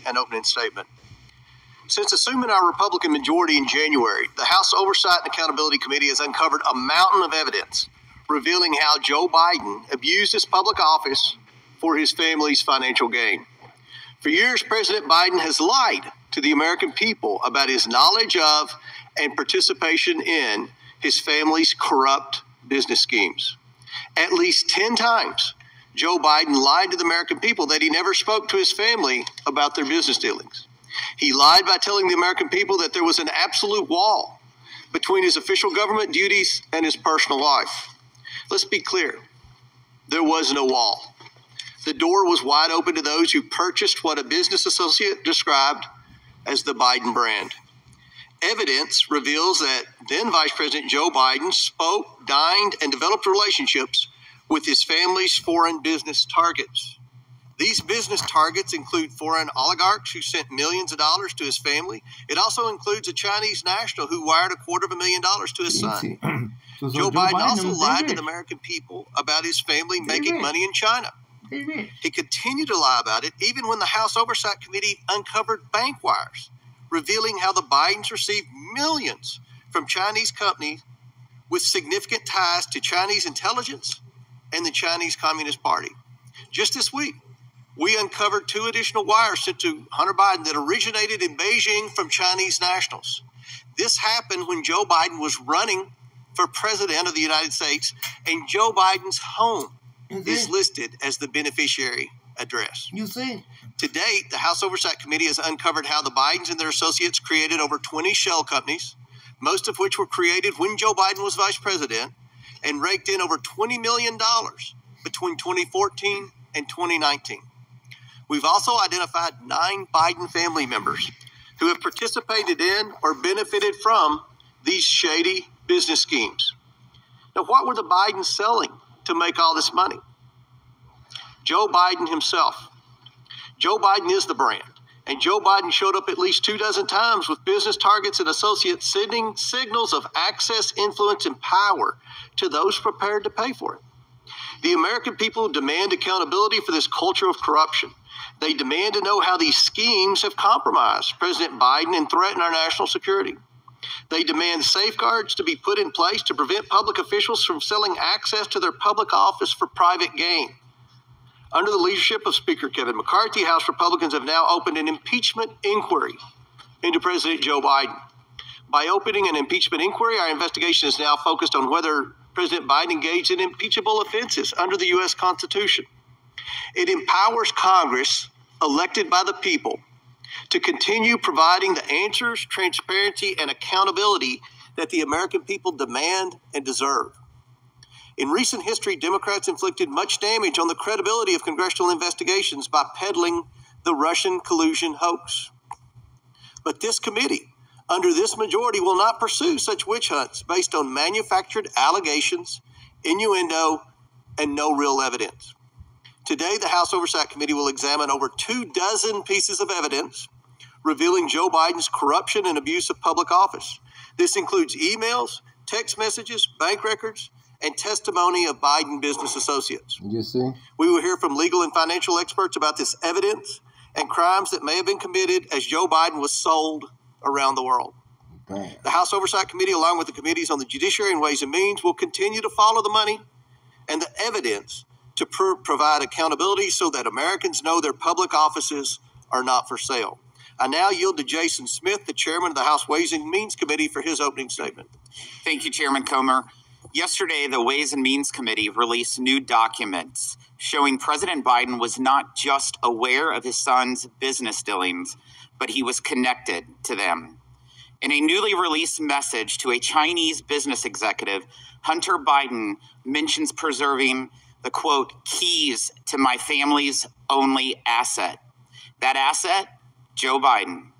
an opening statement. Since assuming our Republican majority in January, the House Oversight and Accountability Committee has uncovered a mountain of evidence revealing how Joe Biden abused his public office for his family's financial gain. For years, President Biden has lied to the American people about his knowledge of and participation in his family's corrupt business schemes. At least 10 times, Joe Biden lied to the American people that he never spoke to his family about their business dealings. He lied by telling the American people that there was an absolute wall between his official government duties and his personal life. Let's be clear, there was no wall. The door was wide open to those who purchased what a business associate described as the Biden brand. Evidence reveals that then Vice President Joe Biden spoke, dined, and developed relationships with his family's foreign business targets. These business targets include foreign oligarchs who sent millions of dollars to his family. It also includes a Chinese national who wired $250,000 to his son. Joe Biden also lied to the American people about his family making money in China. He continued to lie about it even when the House Oversight Committee uncovered bank wires, revealing how the Bidens received millions from Chinese companies with significant ties to Chinese intelligence and the Chinese Communist Party. Just this week, we uncovered 2 additional wires sent to Hunter Biden that originated in Beijing from Chinese nationals. This happened when Joe Biden was running for president of the United States, and Joe Biden's home is listed as the beneficiary address. You see? To date, the House Oversight Committee has uncovered how the Bidens and their associates created over 20 shell companies, most of which were created when Joe Biden was vice president, and raked in over $20 million between 2014 and 2019. We've also identified 9 Biden family members who have participated in or benefited from these shady business schemes. Now, what were the Bidens selling to make all this money? Joe Biden himself. Joe Biden is the brand, and Joe Biden showed up at least 24 times with business targets and associates sending signals of access, influence, and power to those prepared to pay for it. The American people demand accountability for this culture of corruption. They demand to know how these schemes have compromised President Biden and threatened our national security. They demand safeguards to be put in place to prevent public officials from selling access to their public office for private gain. Under the leadership of Speaker Kevin McCarthy, House Republicans have now opened an impeachment inquiry into President Joe Biden. By opening an impeachment inquiry, our investigation is now focused on whether President Biden engaged in impeachable offenses under the U.S. Constitution. It empowers Congress, elected by the people, to continue providing the answers, transparency, and accountability that the American people demand and deserve. In recent history, Democrats inflicted much damage on the credibility of congressional investigations by peddling the Russian collusion hoax. But this committee, under this majority, will not pursue such witch hunts based on manufactured allegations, innuendo, and no real evidence. Today, the House Oversight Committee will examine over 24 pieces of evidence revealing Joe Biden's corruption and abuse of public office. This includes emails, text messages, bank records, and testimony of Biden business associates. You see? We will hear from legal and financial experts about this evidence and crimes that may have been committed as Joe Biden was sold around the world. Damn. The House Oversight Committee, along with the committees on the Judiciary and Ways and Means, will continue to follow the money and the evidence to provide accountability so that Americans know their public offices are not for sale. I now yield to Jason Smith, the chairman of the House Ways and Means Committee, for his opening statement. Thank you, Chairman Comer. Yesterday, the Ways and Means Committee released new documents showing President Biden was not just aware of his son's business dealings, but he was connected to them. In a newly released message to a Chinese business executive, Hunter Biden mentions preserving the, quote, keys to my family's only asset. That asset, Joe Biden.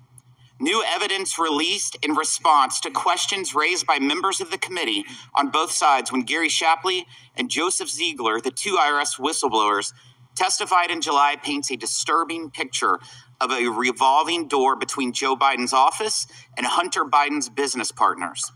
New evidence released in response to questions raised by members of the committee on both sides when Gary Shapley and Joseph Ziegler, the 2 IRS whistleblowers, testified in July, paints a disturbing picture of a revolving door between Joe Biden's office and Hunter Biden's business partners.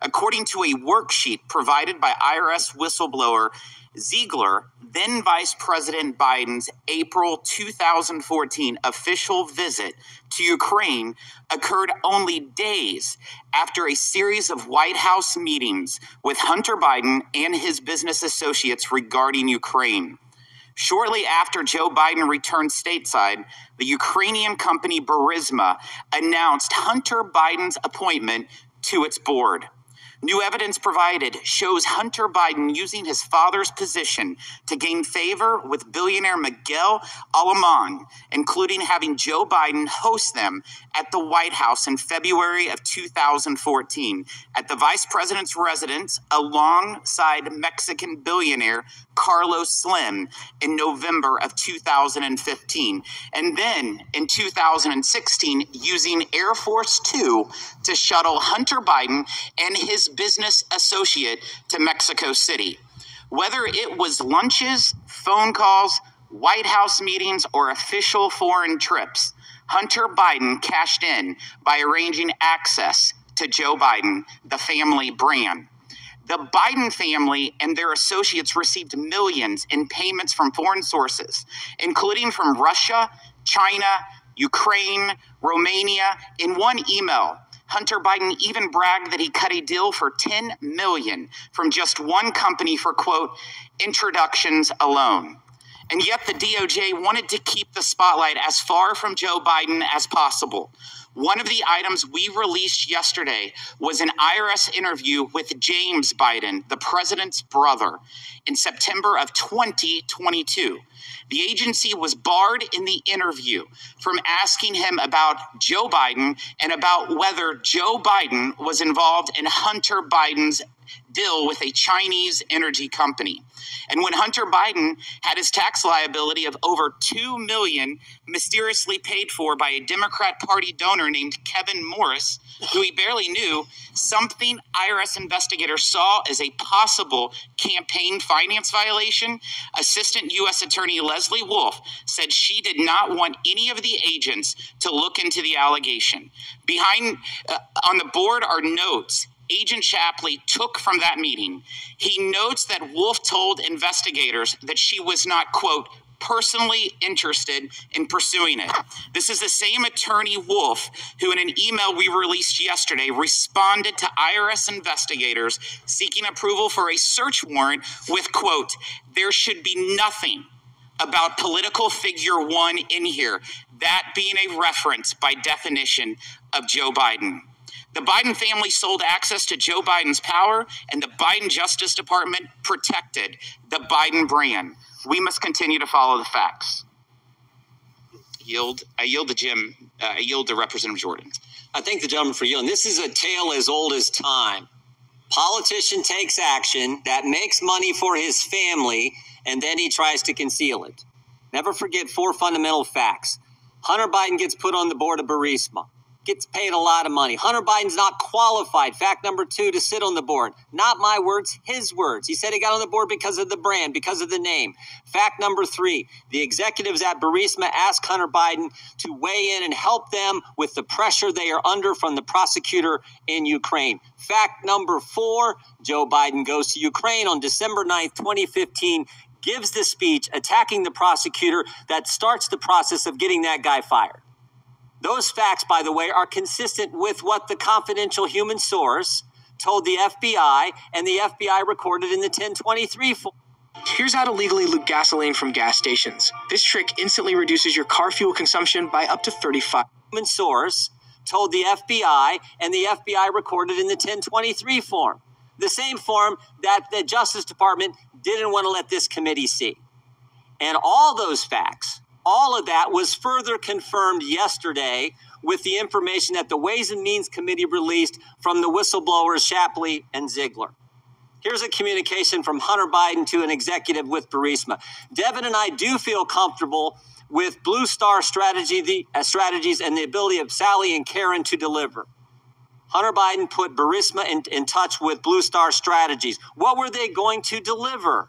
According to a worksheet provided by IRS whistleblower Ziegler, then Vice President Biden's April 2014 official visit to Ukraine occurred only days after a series of White House meetings with Hunter Biden and his business associates regarding Ukraine. Shortly after Joe Biden returned stateside, the Ukrainian company Burisma announced Hunter Biden's appointment to its board. New evidence provided shows Hunter Biden using his father's position to gain favor with billionaire Miguel Alemán, including having Joe Biden host them at the White House in February of 2014 at the vice president's residence alongside Mexican billionaire Carlos Slim in November of 2015. And then in 2016, using Air Force Two to shuttle Hunter Biden and his business associate to Mexico City. Whether it was lunches, phone calls, White House meetings, or official foreign trips, Hunter Biden cashed in by arranging access to Joe Biden, the family brand. The Biden family and their associates received millions in payments from foreign sources, including from Russia, China, Ukraine, Romania. In one email, Hunter Biden even bragged that he cut a deal for $10 million from just one company for, quote, introductions alone. And yet the DOJ wanted to keep the spotlight as far from Joe Biden as possible. One of the items we released yesterday was an IRS interview with James Biden, the president's brother, in September of 2022. The agency was barred in the interview from asking him about Joe Biden and about whether Joe Biden was involved in Hunter Biden's deal with a Chinese energy company. And when Hunter Biden had his tax liability of over $2 million mysteriously paid for by a Democrat Party donor named Kevin Morris, who he barely knew, something IRS investigators saw as a possible campaign finance violation, Assistant U.S. Attorney Leslie Wolf said she did not want any of the agents to look into the allegation. On the board are notes Agent Shapley took from that meeting. He notes that Wolf told investigators that she was not, quote, personally interested in pursuing it. This is the same attorney Wolf who in an email we released yesterday responded to IRS investigators seeking approval for a search warrant with, quote, there should be nothing about political figure one in here, that being a reference by definition of Joe Biden. The Biden family sold access to Joe Biden's power, and the Biden Justice Department protected the Biden brand. We must continue to follow the facts. I yield to Representative Jordan. I thank the gentleman for yielding. This is a tale as old as time. Politician takes action that makes money for his family, and then he tries to conceal it. Never forget 4 fundamental facts. Hunter Biden gets put on the board of Burisma. Gets paid a lot of money. Hunter Biden's not qualified. Fact number 2, to sit on the board. Not my words, his words. He said he got on the board because of the brand, because of the name. Fact number 3, the executives at Burisma asked Hunter Biden to weigh in and help them with the pressure they are under from the prosecutor in Ukraine. Fact number 4, Joe Biden goes to Ukraine on December 9th, 2015, gives the speech attacking the prosecutor that starts the process of getting that guy fired. Those facts, by the way, are consistent with what the confidential human source told the FBI, and the FBI recorded in the 1023 form. Here's how to legally loot gasoline from gas stations. This trick instantly reduces your car fuel consumption by up to 35%. Human source told the FBI, and the FBI recorded in the 1023 form. The same form that the Justice Department didn't want to let this committee see. And all those facts, all of that was further confirmed yesterday with the information that the Ways and Means Committee released from the whistleblowers Shapley and Ziegler. Here's a communication from Hunter Biden to an executive with Burisma. Devin and I do feel comfortable with Blue Star strategies and the ability of Sally and Karen to deliver. Hunter Biden put Burisma in touch with Blue Star Strategies. What were they going to deliver?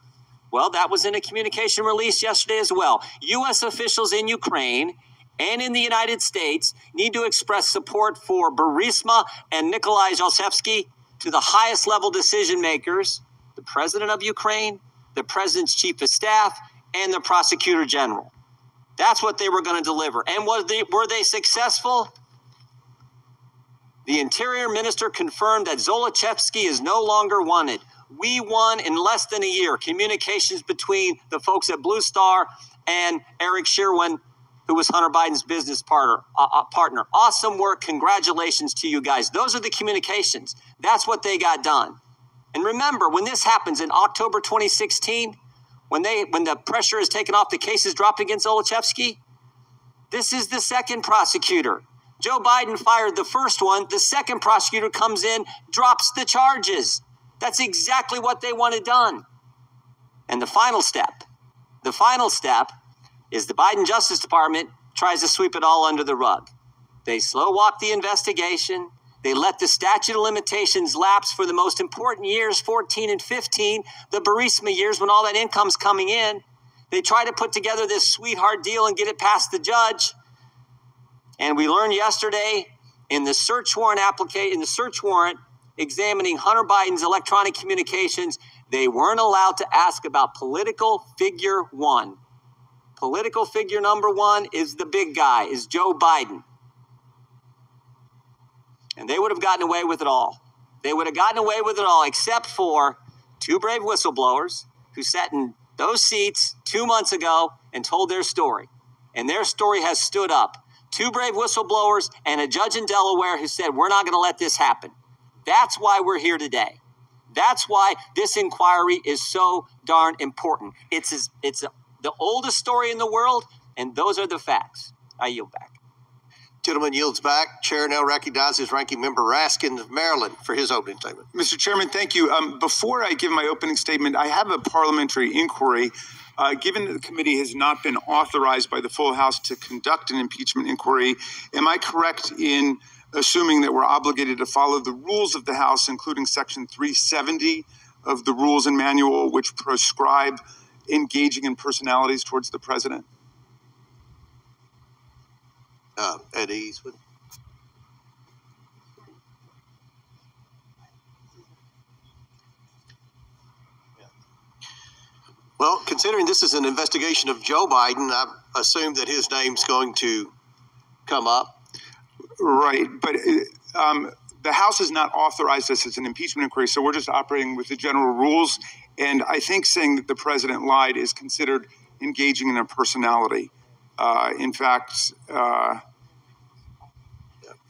Well, that was in a communication release yesterday as well. U.S. officials in Ukraine and in the United States need to express support for Burisma and Nikolai Zlochevsky to the highest level decision makers, the president of Ukraine, the president's chief of staff, and the prosecutor general. That's what they were going to deliver. And were they successful? The Interior Minister confirmed that Zlochevsky is no longer wanted. We won in less than a year communications between the folks at Blue Star and Eric Sherwin, who was Hunter Biden's business partner. Awesome work. Congratulations to you guys. Those are the communications. That's what they got done. And remember, when this happens in October 2016, when the pressure is taken off, the cases drop against Zlochevsky, this is the second prosecutor. Joe Biden fired the first one. The second prosecutor comes in, drops the charges. That's exactly what they wanted done. And the final step is the Biden Justice Department tries to sweep it all under the rug. They slow walk the investigation. They let the statute of limitations lapse for the most important years, 14 and 15, the Burisma years when all that income's coming in. They try to put together this sweetheart deal and get it past the judge. And we learned yesterday in the search warrant examining Hunter Biden's electronic communications, they weren't allowed to ask about political figure one. Political figure number one is the big guy, is Joe Biden. And they would have gotten away with it all. They would have gotten away with it all except for two brave whistleblowers who sat in those seats 2 months ago and told their story. And their story has stood up. Two brave whistleblowers and a judge in Delaware who said, we're not going to let this happen. That's why we're here today. That's why this inquiry is so darn important. It's the oldest story in the world, and those are the facts. I yield back. Gentleman yields back. Chair now recognizes Ranking Member Raskin of Maryland for his opening statement. Mr. Chairman, thank you. Before I give my opening statement, I have a parliamentary inquiry. Given that the committee has not been authorized by the full House to conduct an impeachment inquiry, am I correct in assuming that we're obligated to follow the rules of the House, including Section 370 of the Rules and Manual, which prescribe engaging in personalities towards the president? At ease with. Well, considering this is an investigation of Joe Biden, I assume that his name's going to come up. Right, but the House has not authorized this as an impeachment inquiry, so we're just operating with the general rules. And I think saying that the president lied is considered engaging in a personality. In fact,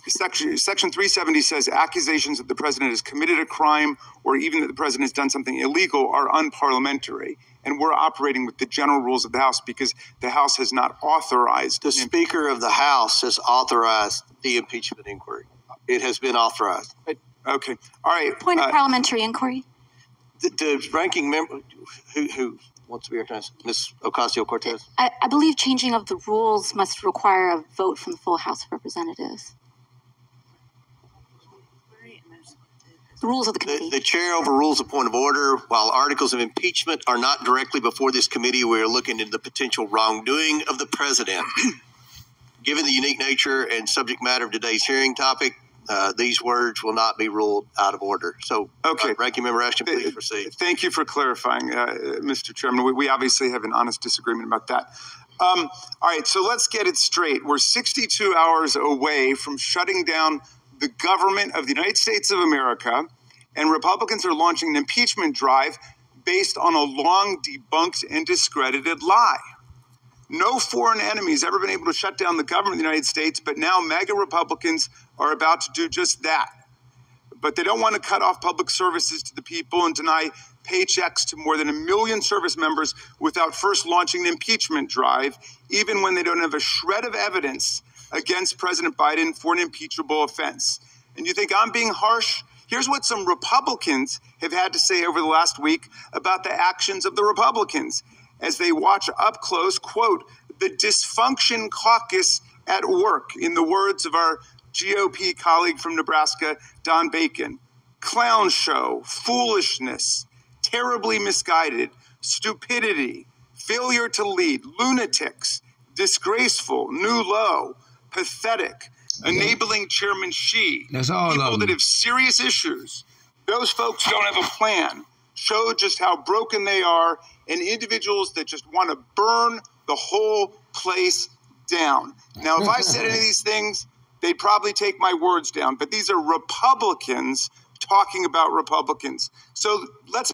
Section 370 says accusations that the president has committed a crime or even that the president has done something illegal are unparliamentary. And we're operating with the general rules of the House because the House has not authorized. The Speaker of the House has authorized the impeachment inquiry. It has been authorized. Okay. All right. Point of parliamentary inquiry. The ranking member who wants to be recognized, Ms. Ocasio-Cortez. I believe changing of the rules must require a vote from the full House of Representatives. The rules of the committee. The chair overrules a point of order. While articles of impeachment are not directly before this committee, we are looking into the potential wrongdoing of the president. Given the unique nature and subject matter of today's hearing topic, these words will not be ruled out of order. So, okay. Ranking Member Ashton, please proceed. Thank you for clarifying, Mr. Chairman. We obviously have an honest disagreement about that. All right, so let's get it straight. We're 62 hours away from shutting down the government of the United States of America, and Republicans are launching an impeachment drive based on a long debunked and discredited lie. No foreign enemy has ever been able to shut down the government of the United States, but now MAGA Republicans are about to do just that. But they don't want to cut off public services to the people and deny paychecks to more than 1 million service members without first launching an impeachment drive, even when they don't have a shred of evidence against President Biden for an impeachable offense. And you think I'm being harsh? Here's what some Republicans have had to say over the last week about the actions of the Republicans as they watch up close, quote, the dysfunction caucus at work, in the words of our GOP colleague from Nebraska, Don Bacon. Clown show, foolishness, terribly misguided, stupidity, failure to lead, lunatics, disgraceful, new low, pathetic, enabling Chairman Xi, That's all people that have serious issues. Those folks don't have a plan. show just how broken they are, and individuals that just want to burn the whole place down. Now, if I said any of these things, they'd probably take my words down, but these are Republicans talking about Republicans. So let's